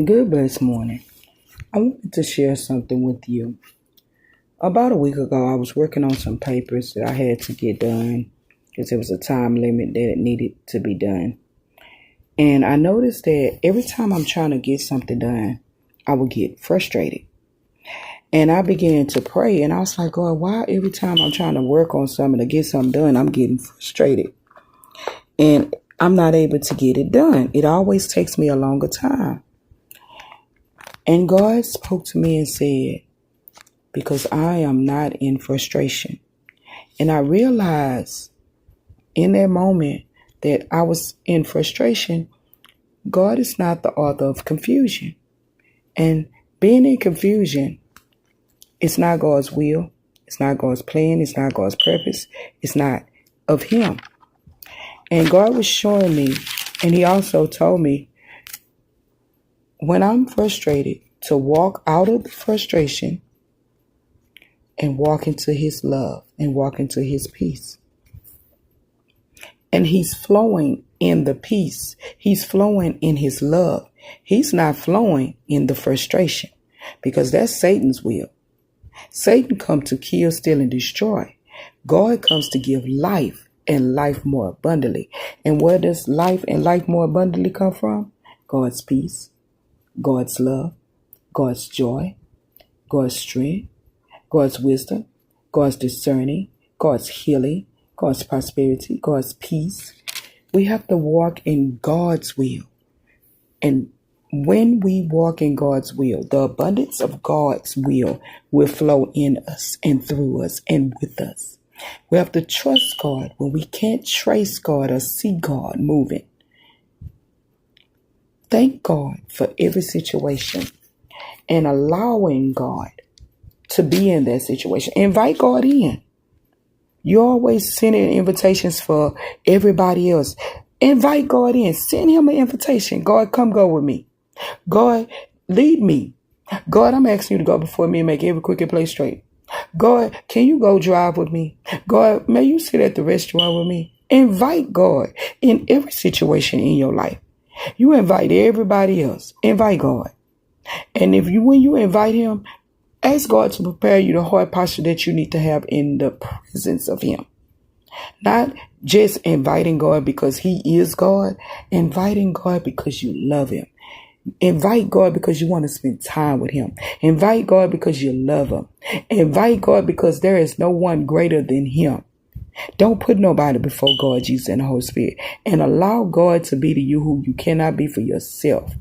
Good blessed morning. I wanted to share something with you. About a week ago, I was working on some papers that I had to get done because there was a time limit that it needed to be done. And I noticed that every time I'm trying to get something done, I would get frustrated. And I began to pray, and I was like, God, why every time I'm trying to work on something to get something done, I'm getting frustrated. And I'm not able to get it done. It always takes me a longer time. And God spoke to me and said, because I am not in frustration. And I realized in that moment that I was in frustration. God is not the author of confusion. And being in confusion, it's not God's will. It's not God's plan. It's not God's purpose. It's not of Him. And God was showing me, and He also told me, when I'm frustrated, to walk out of the frustration and walk into His love and walk into His peace. And He's flowing in the peace. He's flowing in His love. He's not flowing in the frustration, because that's Satan's will. Satan comes to kill, steal, and destroy. God comes to give life and life more abundantly. And where does life and life more abundantly come from? God's peace, God's love, God's joy, God's strength, God's wisdom, God's discerning, God's healing, God's prosperity, God's peace. We have to walk in God's will. And when we walk in God's will, the abundance of God's will flow in us and through us and with us. We have to trust God when we can't trace God or see God moving. Thank God for every situation and allowing God to be in that situation. Invite God in. You're always sending invitations for everybody else. Invite God in. Send Him an invitation. God, come go with me. God, lead me. God, I'm asking you to go before me and make every crooked place straight. God, can you go drive with me? God, may you sit at the restaurant with me? Invite God in every situation in your life. You invite everybody else. Invite God. And when you invite Him, ask God to prepare you the heart posture that you need to have in the presence of Him. Not just inviting God because He is God. Inviting God because you love Him. Invite God because you want to spend time with Him. Invite God because you love Him. Invite God because there is no one greater than Him. Don't put nobody before God, Jesus, and the Holy Spirit. And allow God to be to you who you cannot be for yourself.